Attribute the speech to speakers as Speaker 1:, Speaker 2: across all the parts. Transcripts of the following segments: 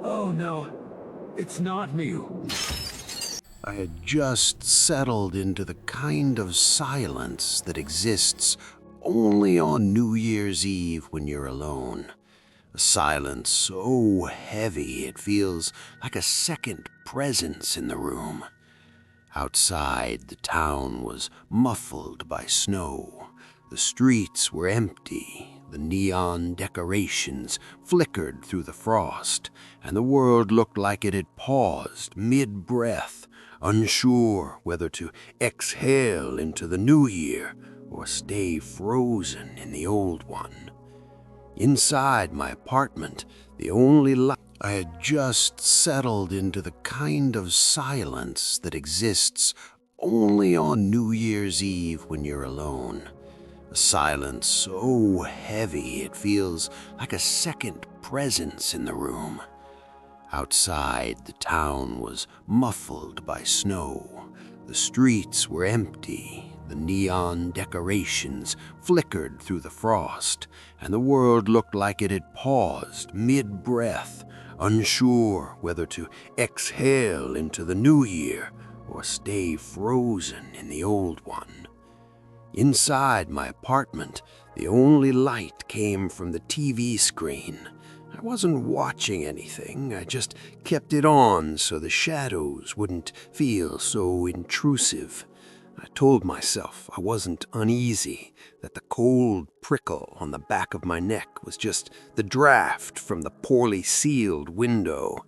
Speaker 1: Oh no, it's not me.
Speaker 2: I had just settled into the kind of silence that exists only on New Year's Eve when you're alone. A silence so heavy it feels like a second presence in the room. Outside, the town was muffled by snow. The streets were empty. The neon decorations flickered through the frost, and the world looked like it had paused mid-breath, unsure whether to exhale into the new year or stay frozen in the old one. Inside my apartment, the only light I had just settled into the kind of silence that exists only on New Year's Eve when you're alone. A silence so heavy it feels like a second presence in the room. Outside, the town was muffled by snow. The streets were empty. The neon decorations flickered through the frost, and the world looked like it had paused mid-breath, unsure whether to exhale into the new year or stay frozen in the old one. Inside my apartment, the only light came from the TV screen. I wasn't watching anything, I just kept it on so the shadows wouldn't feel so intrusive. I told myself I wasn't uneasy, that the cold prickle on the back of my neck was just the draft from the poorly sealed window,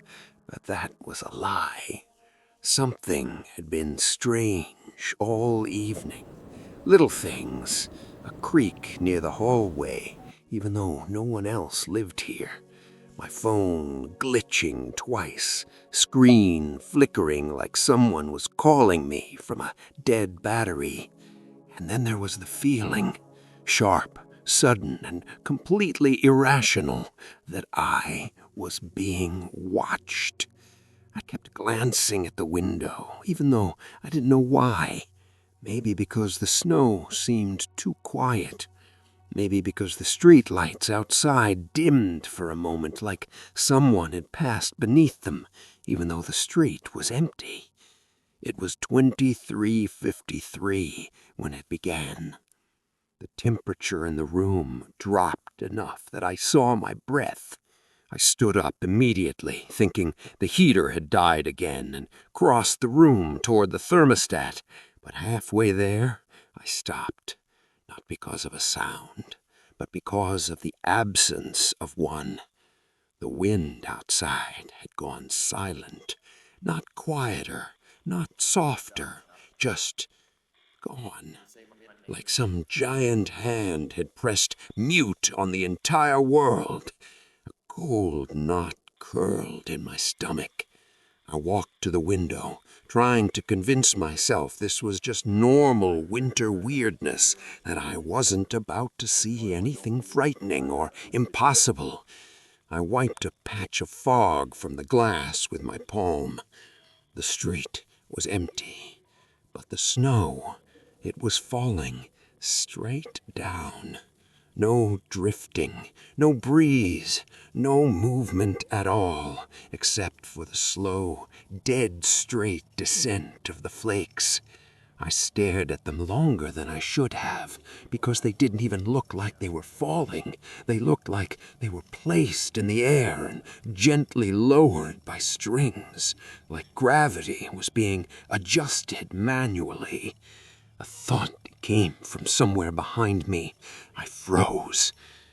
Speaker 2: but that was a lie. Something had been strange all evening. Little things, a creak near the hallway, even though no one else lived here. My phone glitching twice, screen flickering like someone was calling me from a dead battery. And then there was the feeling, sharp, sudden, and completely irrational, that I was being watched. I kept glancing at the window, even though I didn't know why. Maybe because the snow seemed too quiet. Maybe because the street lights outside dimmed for a moment like someone had passed beneath them, even though the street was empty. It was 23:53 when it began. The temperature in the room dropped enough that I saw my breath. I stood up immediately, thinking the heater had died again, and crossed the room toward the thermostat. But halfway there, I stopped. Not because of a sound, but because of the absence of one. The wind outside had gone silent, not quieter, not softer, just gone. Like some giant hand had pressed mute on the entire world. A cold knot curled in my stomach. I walked to the window, trying to convince myself this was just normal winter weirdness, that I wasn't about to see anything frightening or impossible. I wiped a patch of fog from the glass with my palm. The street was empty, but the snow, it was falling straight down. No drifting, no breeze, no movement at all, except for the slow, dead-straight descent of the flakes. I stared at them longer than I should have, because they didn't even look like they were falling. They looked like they were placed in the air and gently lowered by strings, like gravity was being adjusted manually. A thought came from somewhere behind me. I froze.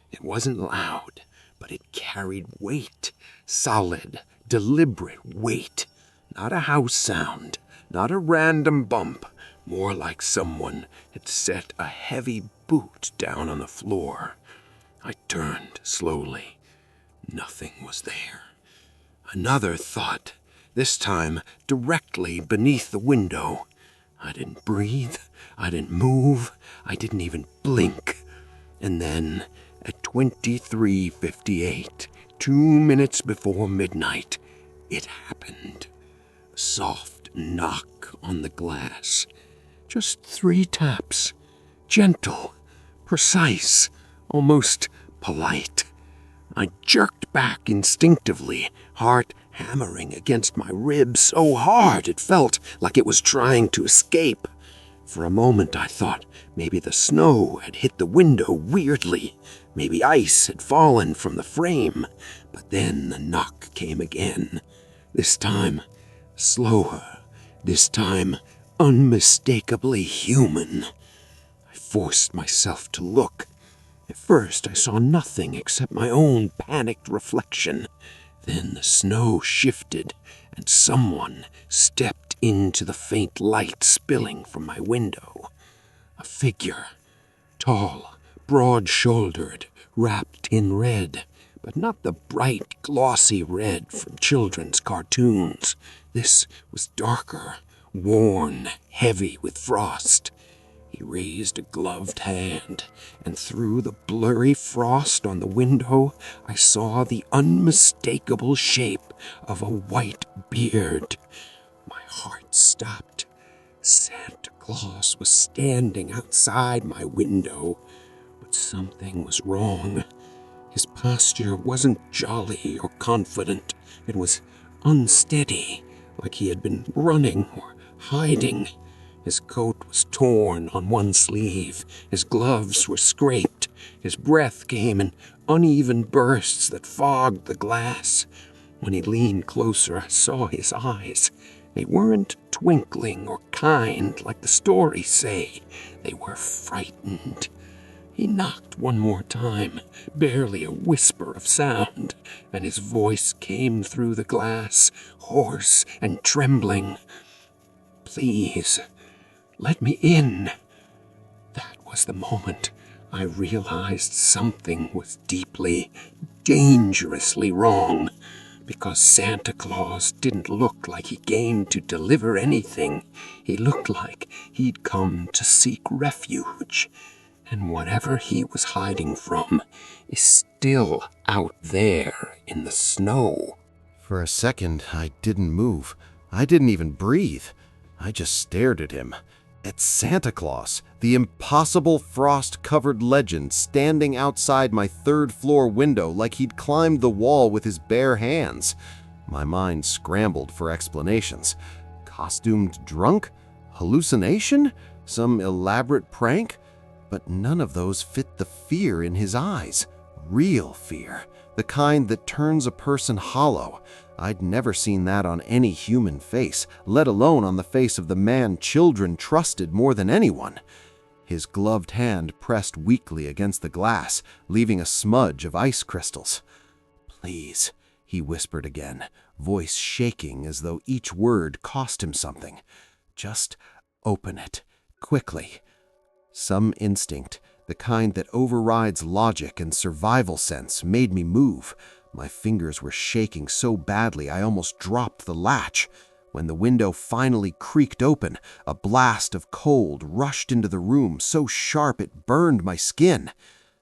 Speaker 2: It wasn't loud, but it carried weight. Solid, deliberate weight. Not a house sound, not a random bump. More like someone had set a heavy boot down on the floor. I turned slowly. Nothing was there. Another thought, this time directly beneath the window. I didn't breathe. I didn't move. I didn't even blink. And then, at 23:58, 2 minutes before midnight, it happened. A soft knock on the glass. Just 3 taps. Gentle, precise, almost polite. I jerked back instinctively, heart hammering against my ribs so hard it felt like it was trying to escape. For a moment I thought maybe the snow had hit the window weirdly, maybe ice had fallen from the frame, but then the knock came again. This time slower, this time unmistakably human. I forced myself to look. At first I saw nothing except my own panicked reflection. Then the snow shifted, and someone stepped into the faint light spilling from my window. A figure, tall, broad-shouldered, wrapped in red, but not the bright, glossy red from children's cartoons. This was darker, worn, heavy with frost. He raised a gloved hand, and through the blurry frost on the window, I saw the unmistakable shape of a white beard. My heart stopped. Santa Claus was standing outside my window, but something was wrong. His posture wasn't jolly or confident. It was unsteady, like he had been running or hiding. His coat was torn on one sleeve, his gloves were scraped, his breath came in uneven bursts that fogged the glass. When he leaned closer, I saw his eyes. They weren't twinkling or kind like the stories say. They were frightened. He knocked one more time, barely a whisper of sound, and his voice came through the glass, hoarse and trembling. "Please, let me in." That was the moment I realized something was deeply, dangerously wrong, because Santa Claus didn't look like he came to deliver anything. He looked like he'd come to seek refuge, and whatever he was hiding from is still out there in the snow.
Speaker 3: For a second, I didn't move. I didn't even breathe. I just stared at him. At Santa Claus, the impossible frost-covered legend standing outside my third-floor window like he'd climbed the wall with his bare hands. My mind scrambled for explanations. Costumed drunk? Hallucination? Some elaborate prank? But none of those fit the fear in his eyes. Real fear. The kind that turns a person hollow. I'd never seen that on any human face, let alone on the face of the man children trusted more than anyone. His gloved hand pressed weakly against the glass, leaving a smudge of ice crystals. "Please," he whispered again, voice shaking as though each word cost him something. "Just open it, quickly." Some instinct, the kind that overrides logic and survival sense, made me move. My fingers were shaking so badly I almost dropped the latch. When the window finally creaked open, a blast of cold rushed into the room so sharp it burned my skin.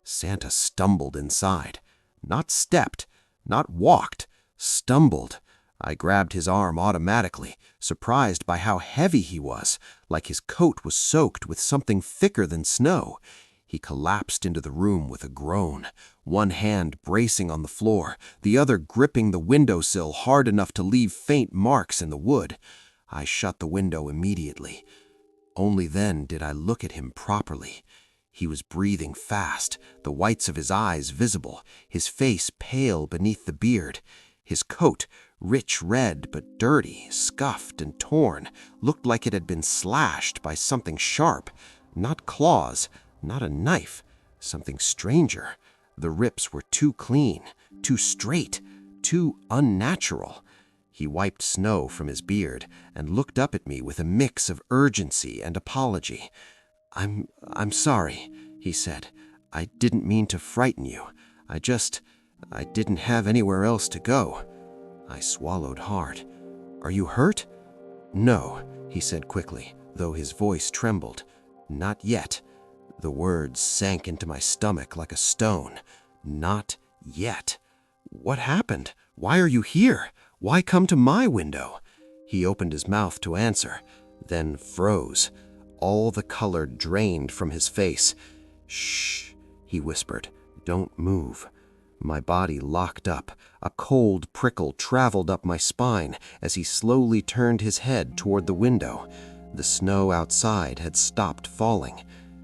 Speaker 3: Santa stumbled inside. Not stepped, not walked, stumbled. I grabbed his arm automatically, surprised by how heavy he was, like his coat was soaked with something thicker than snow. He collapsed into the room with a groan, one hand bracing on the floor, the other gripping the windowsill hard enough to leave faint marks in the wood. I shut the window immediately. Only then did I look at him properly. He was breathing fast, the whites of his eyes visible, his face pale beneath the beard. His coat, rich red but dirty, scuffed and torn, looked like it had been slashed by something sharp. Not claws, not a knife, something stranger. The rips were too clean, too straight, too unnatural. He wiped snow from his beard and looked up at me with a mix of urgency and apology. I'm sorry," he said. "I didn't mean to frighten you. I didn't have anywhere else to go." I swallowed hard. "Are you hurt?" "No," he said quickly, though his voice trembled. "Not yet." The words sank into my stomach like a stone. Not yet. "What happened? Why are you here? Why come to my window?" He opened his mouth to answer, then froze. All the color drained from his face. "Shh," he whispered. "Don't move." My body locked up. A cold prickle traveled up my spine as he slowly turned his head toward the window. The snow outside had stopped falling.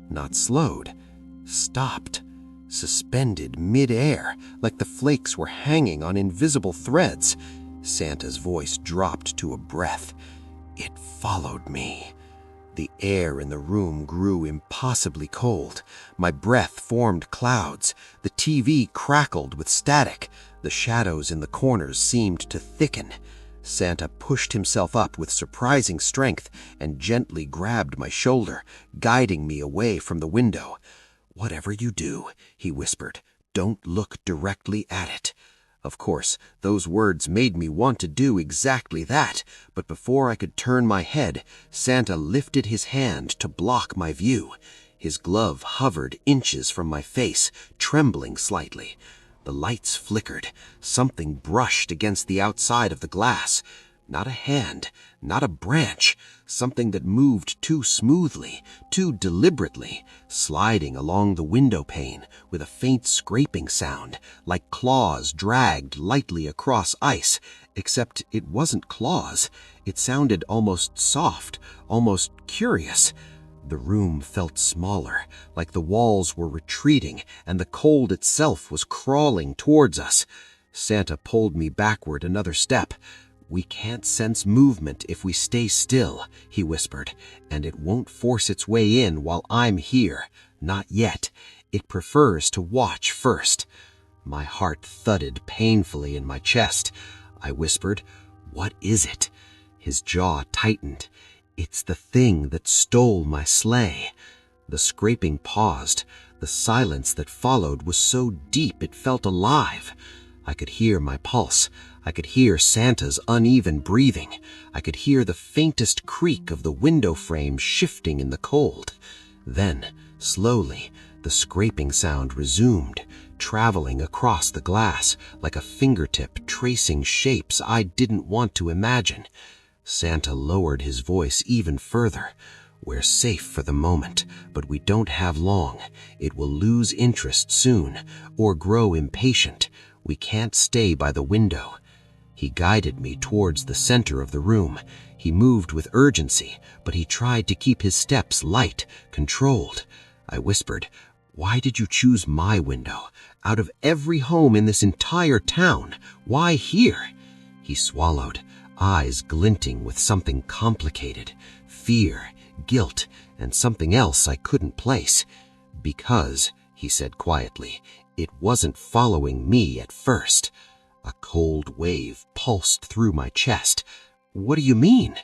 Speaker 3: Not slowed. Stopped. Suspended mid-air, like the flakes were hanging on invisible threads. Santa's voice dropped to a breath. It followed me. The air in the room grew impossibly cold. My breath formed clouds. The TV crackled with static. The shadows in the corners seemed to thicken. Santa pushed himself up with surprising strength and gently grabbed my shoulder, guiding me away from the window. "Whatever you do," he whispered, "don't look directly at it." Of course, those words made me want to do exactly that, but before I could turn my head, Santa lifted his hand to block my view. His glove hovered inches from my face, trembling slightly. The lights flickered. Something brushed against the outside of the glass. Not a hand, not a branch, something that moved too smoothly, too deliberately, sliding along the window pane with a faint scraping sound, like claws dragged lightly across ice, except it wasn't claws. It sounded almost soft, almost curious. The room felt smaller, like the walls were retreating and the cold itself was crawling towards us. Santa pulled me backward another step. "We can't sense movement if we stay still," he whispered, "and it won't force its way in while I'm here. Not yet. It prefers to watch first." My heart thudded painfully in my chest. I whispered, "What is it?" His jaw tightened. "It's the thing that stole my sleigh." The scraping paused. The silence that followed was so deep it felt alive. I could hear my pulse. I could hear Santa's uneven breathing. I could hear the faintest creak of the window frame shifting in the cold. Then, slowly, the scraping sound resumed, traveling across the glass like a fingertip tracing shapes I didn't want to imagine. Santa lowered his voice even further. "We're safe for the moment, but we don't have long. It will lose interest soon, or grow impatient. We can't stay by the window." He guided me towards the center of the room. He moved with urgency, but he tried to keep his steps light, controlled. I whispered, "Why did you choose my window? Out of every home in this entire town, why here?" He swallowed, eyes glinting with something complicated, fear, guilt, and something else I couldn't place. "Because," he said quietly, "it wasn't following me at first." A cold wave pulsed through my chest. "What do you mean?"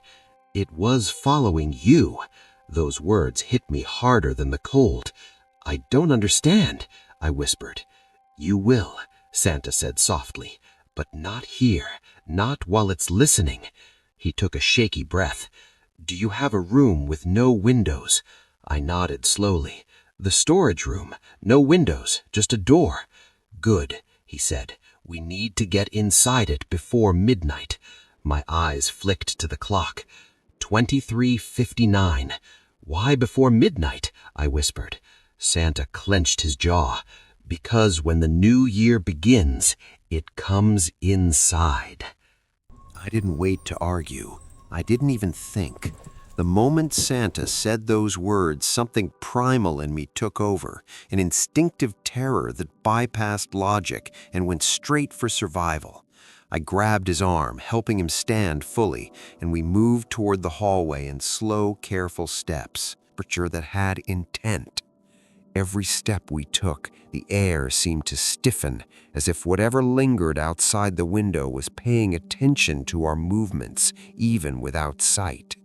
Speaker 3: "It was following you." Those words hit me harder than the cold. "I don't understand," I whispered. "You will," Santa said softly, "but not here, not while it's listening." He took a shaky breath. "Do you have a room with no windows?" I nodded slowly. "The storage room. No windows, just a door." "Good," he said. "We need to get inside it before midnight." My eyes flicked to the clock. 23:59. "Why before midnight?" I whispered. Santa clenched his jaw. "Because when the new year begins, it comes inside." I didn't wait to argue. I didn't even think. The moment Santa said those words, something primal in me took over, an instinctive terror that bypassed logic and went straight for survival. I grabbed his arm, helping him stand fully, and we moved toward the hallway in slow, careful steps, that had intent. Every step we took, the air seemed to stiffen, as if whatever lingered outside the window was paying attention to our movements, even without sight.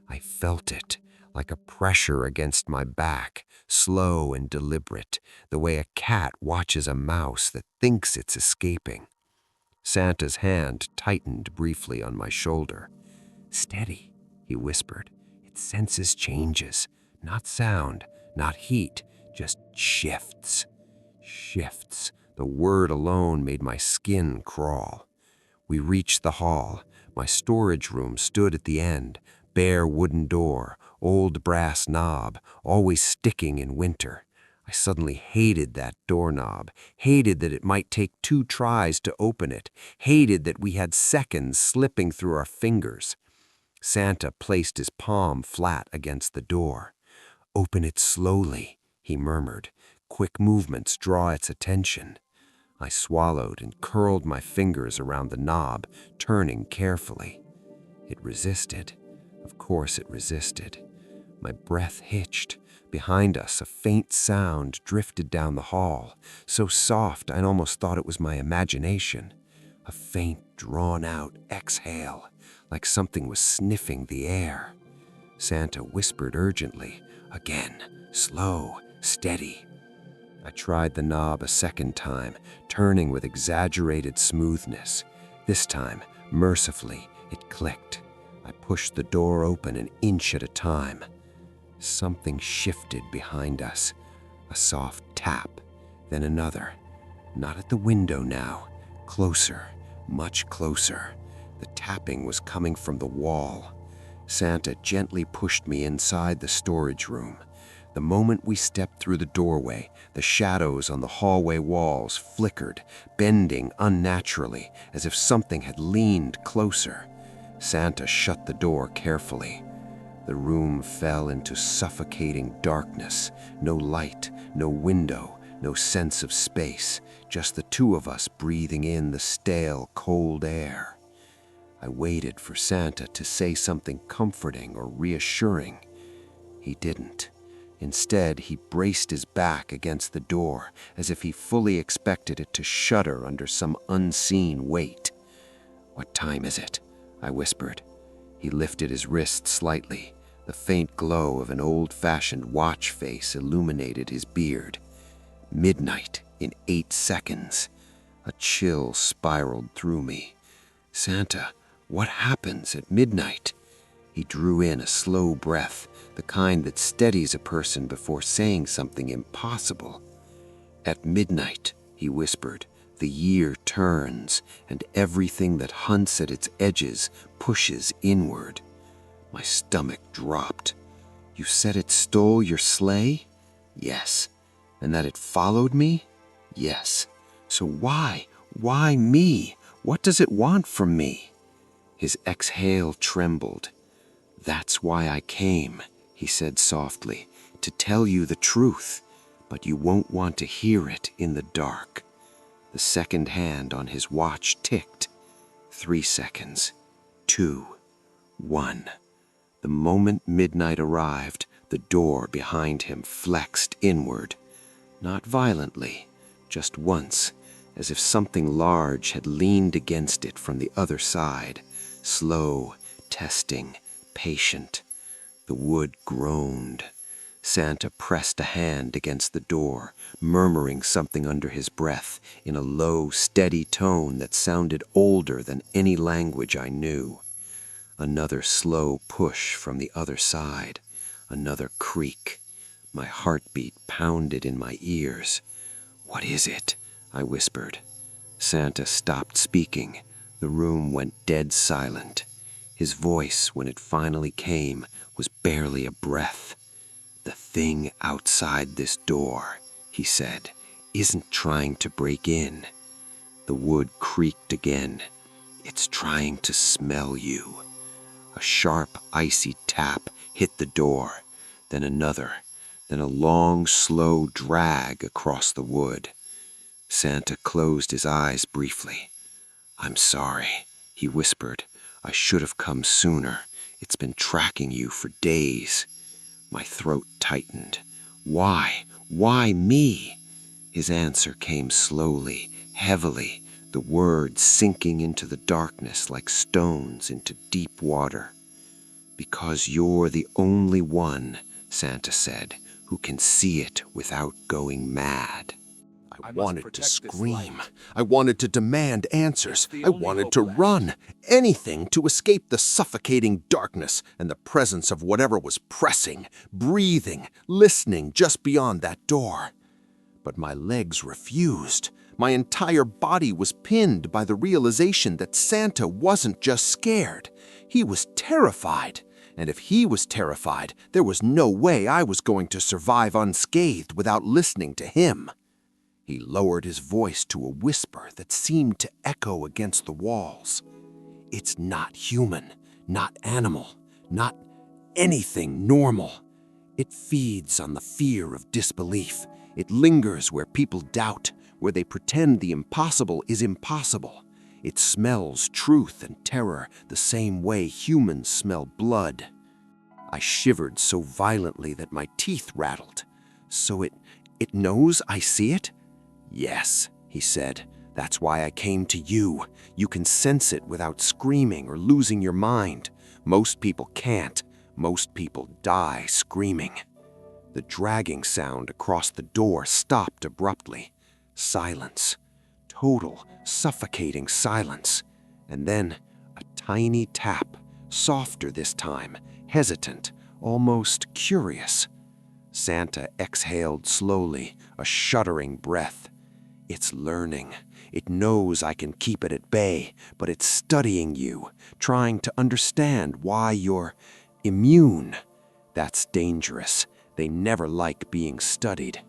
Speaker 3: I felt it, like a pressure against my back, slow and deliberate, the way a cat watches a mouse that thinks it's escaping. Santa's hand tightened briefly on my shoulder. "Steady," he whispered. "It senses changes, not sound, not heat, just shifts." Shifts. The word alone made my skin crawl. We reached the hall. My storage room stood at the end. Bare wooden door, old brass knob, always sticking in winter.
Speaker 2: I suddenly hated that doorknob, hated that it might take 2 tries to open it, hated that we had seconds slipping through our fingers. Santa placed his palm flat against the door. "Open it slowly," he murmured. "Quick movements draw its attention." I swallowed and curled my fingers around the knob, turning carefully. It resisted. Of course it resisted. My breath hitched. Behind us, a faint sound drifted down the hall, so soft I almost thought it was my imagination. A faint, drawn-out exhale, like something was sniffing the air. Santa whispered urgently, again, slow, steady. I tried the knob a second time, turning with exaggerated smoothness. This time, mercifully, it clicked. I pushed the door open an inch at a time. Something shifted behind us. A soft tap, then another. Not at the window now. Closer, much closer. The tapping was coming from the wall. Santa gently pushed me inside the storage room. The moment we stepped through the doorway, the shadows on the hallway walls flickered, bending unnaturally, as if something had leaned closer. Santa shut the door carefully. The room fell into suffocating darkness. No light, no window, no sense of space, just the two of us breathing in the stale, cold air. I waited for Santa to say something comforting or reassuring. He didn't. Instead, he braced his back against the door, as if he fully expected it to shudder under some unseen weight. "What time is it?" I whispered. He lifted his wrist slightly. The faint glow of an old-fashioned watch face illuminated his beard. "Midnight in 8 seconds. A chill spiraled through me. "Santa, what happens at midnight?" He drew in a slow breath, the kind that steadies a person before saying something impossible. "At midnight," he whispered, "the year turns, and everything that hunts at its edges pushes inward." My stomach dropped. "You said it stole your sleigh?" "Yes." "And that it followed me?" "Yes." "So why me? What does it want from me?" His exhale trembled. "That's why I came," he said softly, "to tell you the truth, but you won't want to hear it in the dark." The second hand on his watch ticked. 3 seconds. 2. 1. The moment midnight arrived, the door behind him flexed inward. Not violently, just once, as if something large had leaned against it from the other side. Slow, testing, patient. The wood groaned. Santa pressed a hand against the door, murmuring something under his breath in a low, steady tone that sounded older than any language I knew. Another slow push from the other side. Another creak. My heartbeat pounded in my ears. "What is it?" I whispered. Santa stopped speaking. The room went dead silent. His voice, when it finally came, was barely a breath. "The thing outside this door," he said, "isn't trying to break in." The wood creaked again. "It's trying to smell you." A sharp, icy tap hit the door, then another, then a long, slow drag across the wood. Santa closed his eyes briefly. "I'm sorry," he whispered. "I should have come sooner. It's been tracking you for days." My throat tightened. "Why? Why me?" His answer came slowly, heavily, the words sinking into the darkness like stones into deep water. "Because you're the only one," Santa said, "who can see it without going mad." I wanted to scream. I wanted to demand answers. I wanted to run. Anything to escape the suffocating darkness and the presence of whatever was pressing, breathing, listening just beyond that door. But my legs refused. My entire body was pinned by the realization that Santa wasn't just scared. He was terrified.
Speaker 4: and if he was terrified, there was no way I was going to survive unscathed without listening to him. He lowered his voice to a whisper that seemed to echo against the walls. It's not human, not animal, not anything normal. It feeds on the fear of disbelief. It lingers where people doubt, where they pretend the impossible is impossible. It smells truth and terror the same way humans smell blood. I shivered so violently that my teeth rattled. So it knows I see it? Yes, he said. That's why I came to you. You can sense it without screaming or losing your mind. Most people can't. Most people die screaming. The dragging sound across the door stopped abruptly. Silence. Total, suffocating silence. And then a tiny tap, softer this time, hesitant, almost curious. Santa exhaled slowly, a shuddering breath. It's learning. It knows I can keep it at bay, but it's studying you, trying to understand why you're immune. That's dangerous. They never like being studied.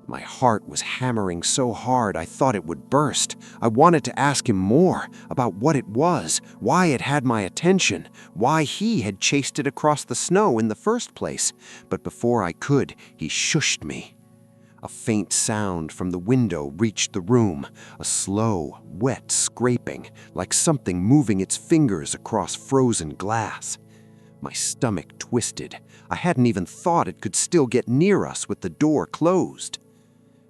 Speaker 4: My heart was hammering so hard I thought it would burst. I wanted to ask him more about what it was, why it had my attention, why he had chased it across the snow in the first place. But before I could, he shushed me. A faint sound from the window reached the room, a slow, wet scraping, like something moving its fingers across frozen glass. My stomach twisted. I hadn't even thought it could still get near us with the door closed.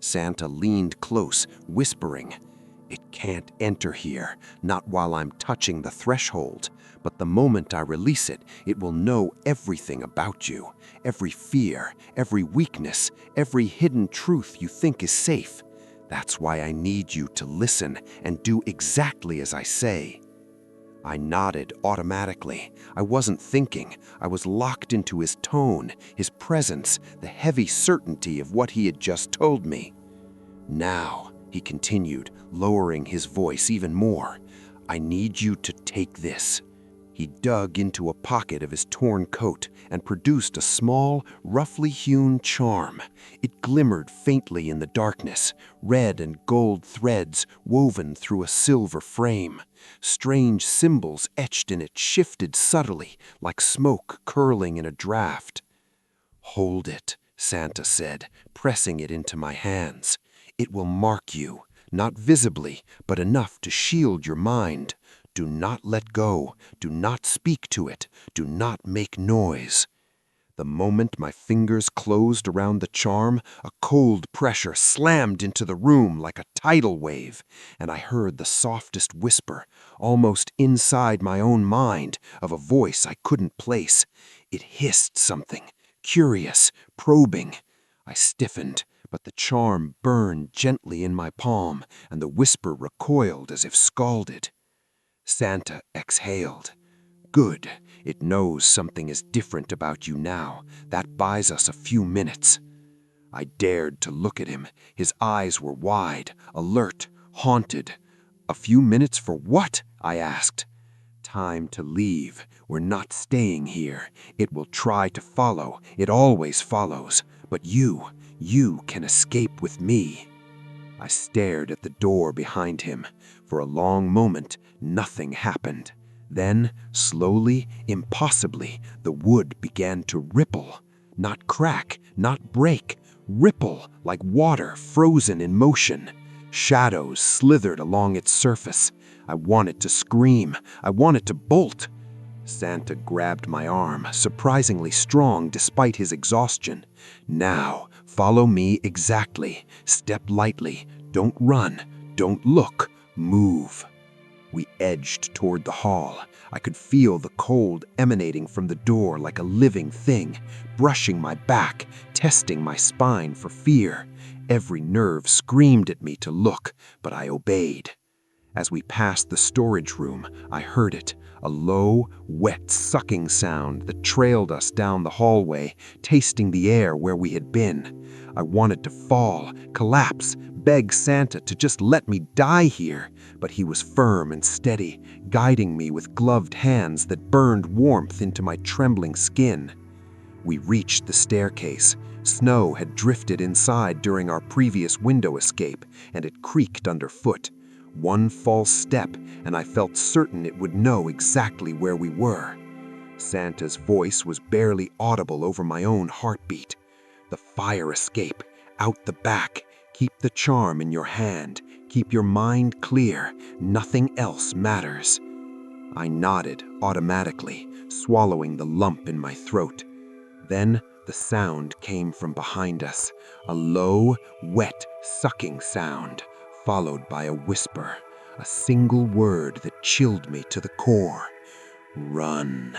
Speaker 4: Santa leaned close, whispering, "It can't enter here, not while I'm touching the threshold. But the moment I release it, it will know everything about you, every fear, every weakness, every hidden truth you think is safe. That's why I need you to listen and do exactly as I say." I nodded automatically. I wasn't thinking. I was locked into his tone, his presence, the heavy certainty of what he had just told me. "Now," he continued, lowering his voice even more, "I need you to take this." He dug into a pocket of his torn coat and produced a small, roughly hewn charm. It glimmered faintly in the darkness, red and gold threads woven through a silver frame. Strange symbols etched in it shifted subtly, like smoke curling in a draft. "Hold it," Santa said, pressing it into my hands. "It will mark you, not visibly, but enough to shield your mind. Do not let go. Do not speak to it. Do not make noise." The moment my fingers closed around the charm, a cold pressure slammed into the room like a tidal wave, and I heard the softest whisper, almost inside my own mind, of a voice I couldn't place. It hissed something, curious, probing. I stiffened, but the charm burned gently in my palm, and the whisper recoiled as if scalded. Santa exhaled. "Good. It knows something is different about you now. That buys us a few minutes." I dared to look at him. His eyes were wide, alert, haunted. "A few minutes for what?" I asked. "Time to leave. We're not staying here. It will try to follow. It always follows. But you can escape with me." I stared at the door behind him. For a long moment, nothing happened. Then, slowly, impossibly, the wood began to ripple. Not crack, not break. Ripple like water frozen in motion. Shadows slithered along its surface. I wanted to scream. I wanted to bolt. Santa grabbed my arm, surprisingly strong despite his exhaustion. "Now, follow me exactly. Step lightly. Don't run. Don't look. Move." We edged toward the hall. I could feel the cold emanating from the door like a living thing, brushing my back, testing my spine for fear. Every nerve screamed at me to look, but I obeyed. As we passed the storage room, I heard it, a low, wet sucking sound that trailed us down the hallway, tasting the air where we had been. I wanted to fall, collapse, beg Santa to just let me die here, but he was firm and steady, guiding me with gloved hands that burned warmth into my trembling skin. We reached the staircase. Snow had drifted inside during our previous window escape, and it creaked underfoot. One false step, and I felt certain it would know exactly where we were. Santa's voice was barely audible over my own heartbeat. The fire escape, out the back. Keep the charm in your hand. Keep your mind clear. Nothing else matters. I nodded automatically, swallowing the lump in my throat. Then the sound came from behind us, a low, wet, sucking sound, followed by a whisper, a single word that chilled me to the core. Run.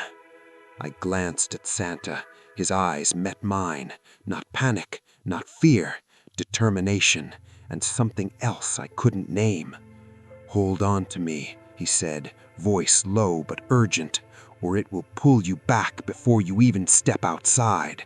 Speaker 4: I glanced at Santa. His eyes met mine. Not panic, not fear, determination, and something else I couldn't name. Hold on to me, he said, voice low but urgent, or it will pull you back before you even step outside.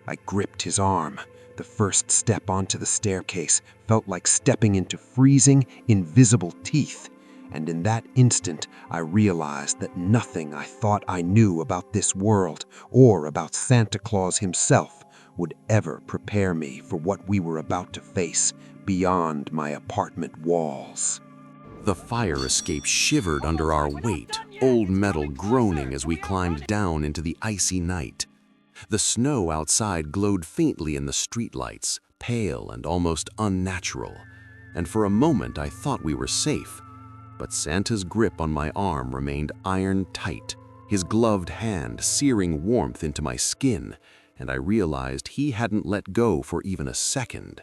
Speaker 4: I gripped his arm. The first step onto the staircase felt like stepping into freezing, invisible teeth, and in that instant I realized that nothing I thought I knew about this world or about Santa Claus himself would ever prepare me for what we were about to face beyond my apartment walls.
Speaker 2: The fire escape shivered under our weight, old metal groaning as we climbed down into the icy night. The snow outside glowed faintly in the streetlights, pale and almost unnatural, and for a moment I thought we were safe. But Santa's grip on my arm remained iron tight, his gloved hand searing warmth into my skin, and I realized he hadn't let go for even a second.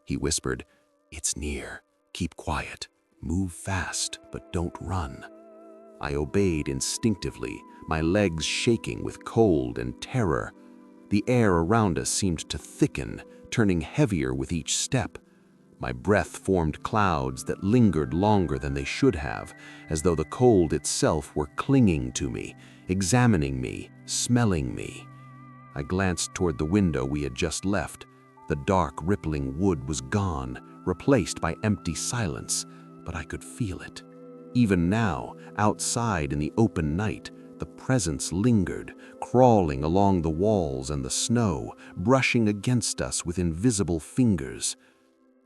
Speaker 2: He whispered, "It's near. Keep quiet. Move fast, but don't run." I obeyed instinctively, my legs shaking with cold and terror. The air around us seemed to thicken, turning heavier with each step. My breath formed clouds that lingered longer than they should have, as though the cold itself were clinging to me, examining me, smelling me. I glanced toward the window we had just left. The dark, rippling wood was gone, replaced by empty silence, but I could feel it. Even now, outside in the open night, the presence lingered, crawling along the walls and the snow, brushing against us with invisible fingers.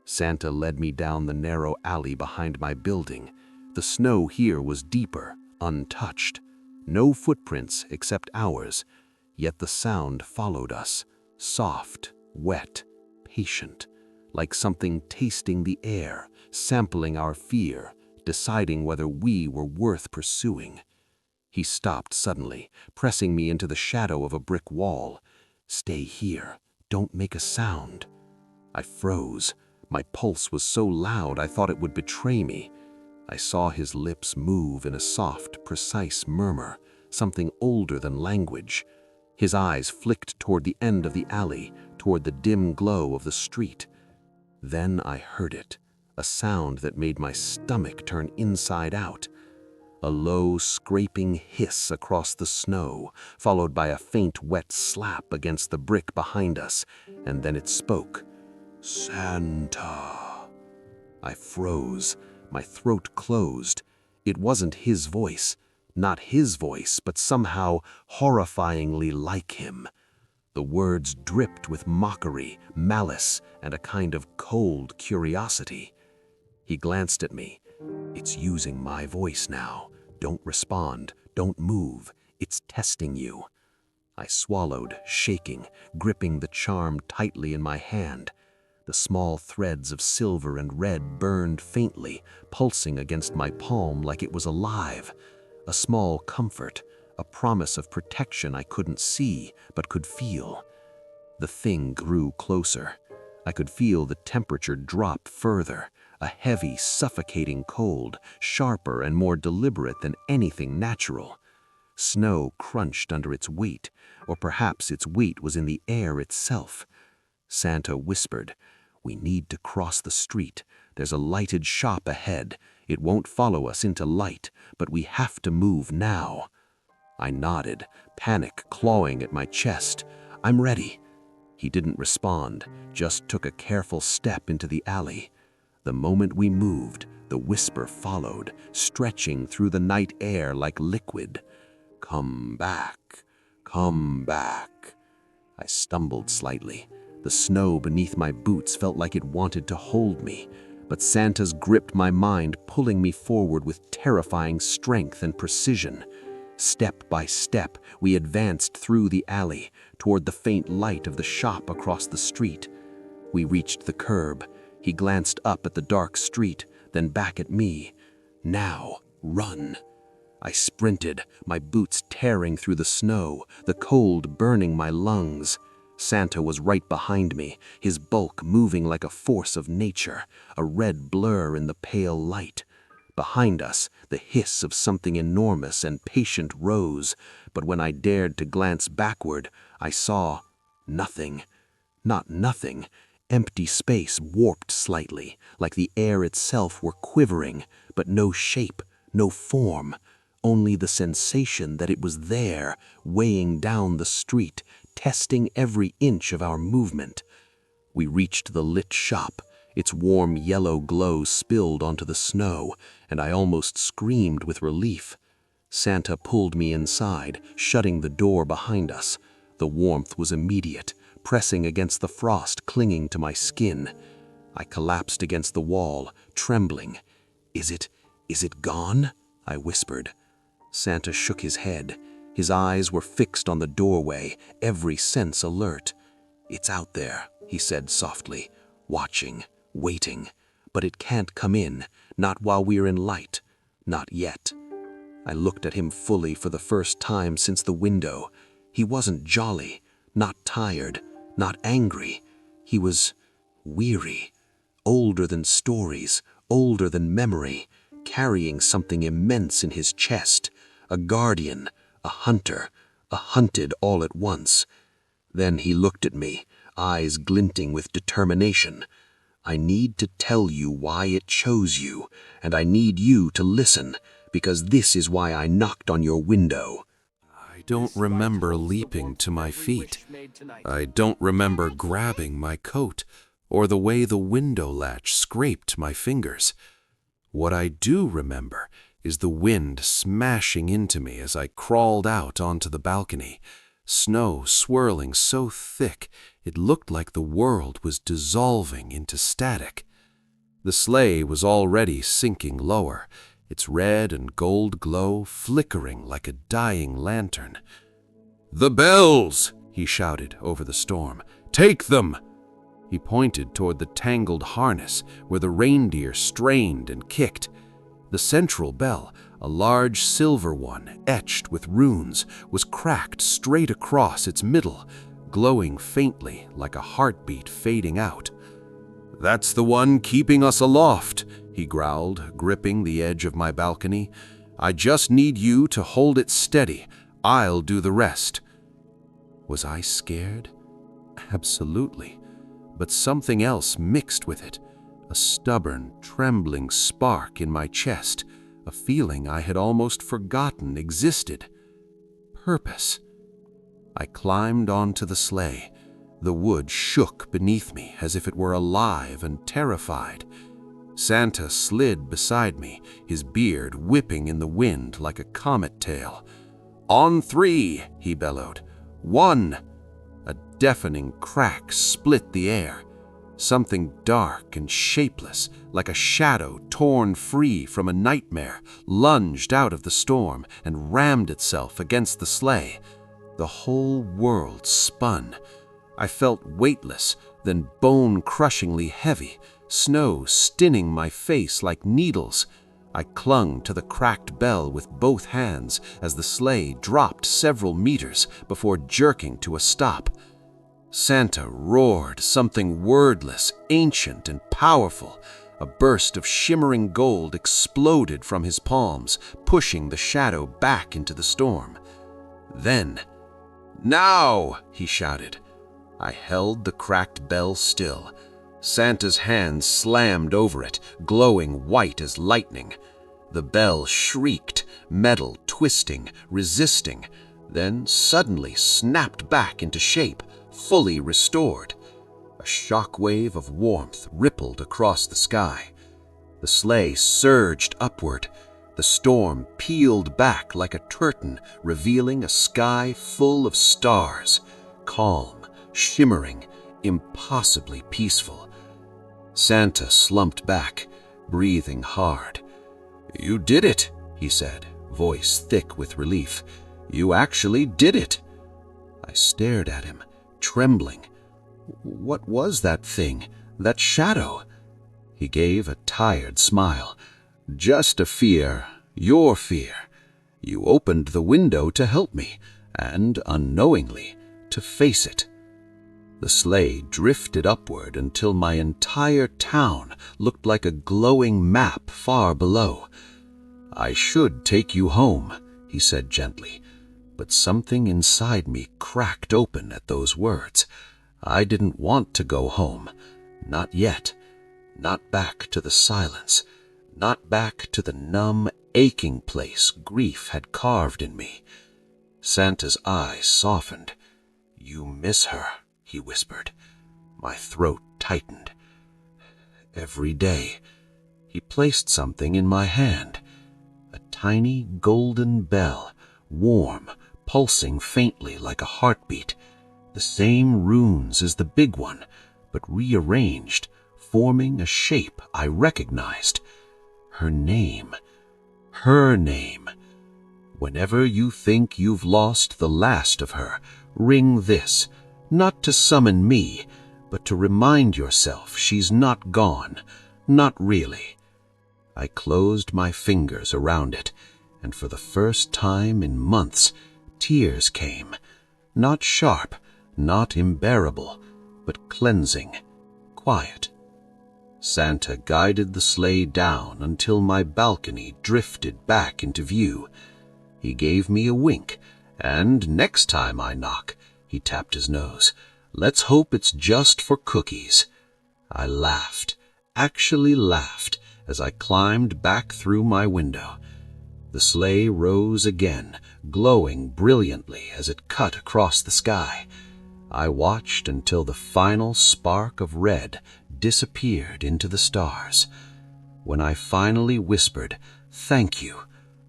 Speaker 2: Santa led me down the narrow alley behind my building. The snow here was deeper, untouched. No footprints except ours, yet the sound followed us, soft, wet, patient, like something tasting the air, sampling our fear, deciding whether we were worth pursuing. He stopped suddenly, pressing me into the shadow of a brick wall. "Stay here. Don't make a sound." I froze. My pulse was so loud I thought it would betray me. I saw his lips move in a soft, precise murmur, something older than language. His eyes flicked toward the end of the alley, toward the dim glow of the street. Then I heard it, a sound that made my stomach turn inside out. A low, scraping hiss across the snow, followed by a faint, wet slap against the brick behind us, and then it spoke. "Santa." I froze, my throat closed. It wasn't his voice, not his voice, but somehow horrifyingly like him. The words dripped with mockery, malice, and a kind of cold curiosity. He glanced at me. "It's using my voice now. Don't respond. Don't move. It's testing you." I swallowed, shaking, gripping the charm tightly in my hand. The small threads of silver and red burned faintly, pulsing against my palm like it was alive. A small comfort, a promise of protection I couldn't see, but could feel. The thing grew closer. I could feel the temperature drop further, a heavy, suffocating cold, sharper and more deliberate than anything natural. Snow crunched under its weight, or perhaps its weight was in the air itself. Santa whispered, "We need to cross the street. There's a lighted shop ahead. It won't follow us into light, but we have to move now." I nodded, panic clawing at my chest. "I'm ready." He didn't respond, just took a careful step into the alley.
Speaker 4: The moment we moved, the whisper followed, stretching through the night air like liquid. "Come back, come back." I stumbled slightly. The snow beneath my boots felt like it wanted to hold me, but Santa's gripped my mind, pulling me forward with terrifying strength and precision. Step by step, we advanced through the alley, toward the faint light of the shop across the street. We reached the curb. He glanced up at the dark street, then back at me. "Now, run." I sprinted, my boots tearing through the snow, the cold burning my lungs. Santa was right behind me, his bulk moving like a force of nature, a red blur in the pale light. Behind us, the hiss of something enormous and patient rose, but when I dared to glance backward, I saw nothing. Not nothing. Empty space warped slightly, like the air itself were quivering, but no shape, no form. Only the sensation that it was there, weighing down the street, testing every inch of our movement. We reached the lit shop. Its warm yellow glow spilled onto the snow, and I almost screamed with relief. Santa pulled me inside, shutting the door behind us. The warmth was immediate, pressing against the frost clinging to my skin. I collapsed against the wall, trembling. Is it gone?" I whispered. Santa shook his head. His eyes were fixed on the doorway, every sense alert. "It's out there," he said softly, "watching, waiting. But it can't come in, not while we're in light. Not yet." I looked at him fully for the first time since the window. He wasn't jolly, not tired, not angry. He was weary, older than stories, older than memory, carrying something immense in his chest, a guardian, a hunter, a hunted all at once. Then he looked at me, eyes glinting with determination. "I need to tell you why it chose you, and I need you to listen, because this is why I knocked on your window."
Speaker 3: I don't remember leaping to my feet. I don't remember grabbing my coat or the way the window latch scraped my fingers. What I do remember is the wind smashing into me as I crawled out onto the balcony, snow swirling so thick it looked like the world was dissolving into static. The sleigh was already sinking lower, its red and gold glow flickering like a dying lantern. "The bells!" he shouted over the storm. "Take them!" He pointed toward the tangled harness where the reindeer strained and kicked. The central bell, a large silver one etched with runes, was cracked straight across its middle, glowing faintly like a heartbeat fading out. "That's the one keeping us aloft," he growled, gripping the edge of my balcony. "I just need you to hold it steady. I'll do the rest." Was I scared? Absolutely. But something else mixed with it. A stubborn, trembling spark in my chest, a feeling I had almost forgotten existed. Purpose. I climbed onto the sleigh. The wood shook beneath me as if it were alive and terrified. Santa slid beside me, his beard whipping in the wind like a comet tail. "On 3, he bellowed. 1. A deafening crack split the air. Something dark and shapeless, like a shadow torn free from a nightmare, lunged out of the storm and rammed itself against the sleigh. The whole world spun. I felt weightless, then bone-crushingly heavy, snow stinging my face like needles. I clung to the cracked bell with both hands as the sleigh dropped several meters before jerking to a stop. Santa roared, something wordless, ancient, and powerful. A burst of shimmering gold exploded from his palms, pushing the shadow back into the storm. Then, "Now!" he shouted. I held the cracked bell still. Santa's hand slammed over it, glowing white as lightning. The bell shrieked, metal twisting, resisting, then suddenly snapped back into shape, fully restored. A shock wave of warmth rippled across the sky.
Speaker 2: The sleigh surged upward. The storm peeled back like a curtain, revealing a sky full of stars, calm, shimmering, impossibly peaceful. Santa slumped back, breathing hard. "You did it," he said, voice thick with relief. "You actually did it." I stared at him, trembling. What was that thing, that shadow? He gave a tired smile. "Just a fear, your fear. You opened the window to help me, and, unknowingly, to face it." The sleigh drifted upward until my entire town looked like a glowing map far below. "I should take you home," he said gently, but something inside me cracked open at those words. I didn't want to go home. Not yet. Not back to the silence. Not back to the numb, aching place grief had carved in me. Santa's eyes softened. "You miss her," he whispered. My throat tightened. "Every day." He placed something in my hand. A tiny golden bell, warm, pulsing faintly like a heartbeat. The same runes as the big one, but rearranged, forming a shape I recognized. Her name. Her name. Whenever you think you've lost the last of her, ring this, not to summon me, but to remind yourself she's not gone, not really. I closed my fingers around it, and for the first time in months, tears came. Not sharp, not unbearable, but cleansing, quiet. Santa guided the sleigh down until my balcony drifted back into view. He gave me a wink, and next time I knock, he tapped his nose. "Let's hope it's just for cookies." I laughed, actually laughed, as I climbed back through my window. The sleigh rose again, glowing brilliantly as it cut across the sky. I watched until the final spark of red disappeared into the stars. When I finally whispered, "Thank you,"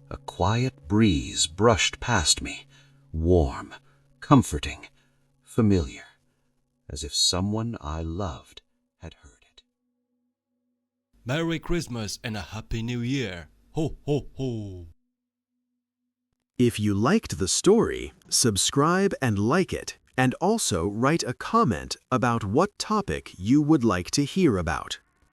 Speaker 2: a quiet breeze brushed past me, warm, comforting, familiar, as if someone I loved had heard it.
Speaker 5: Merry Christmas and a Happy New Year! Ho, ho, ho!
Speaker 6: If you liked the story, subscribe and like it, and also write a comment about what topic you would like to hear about.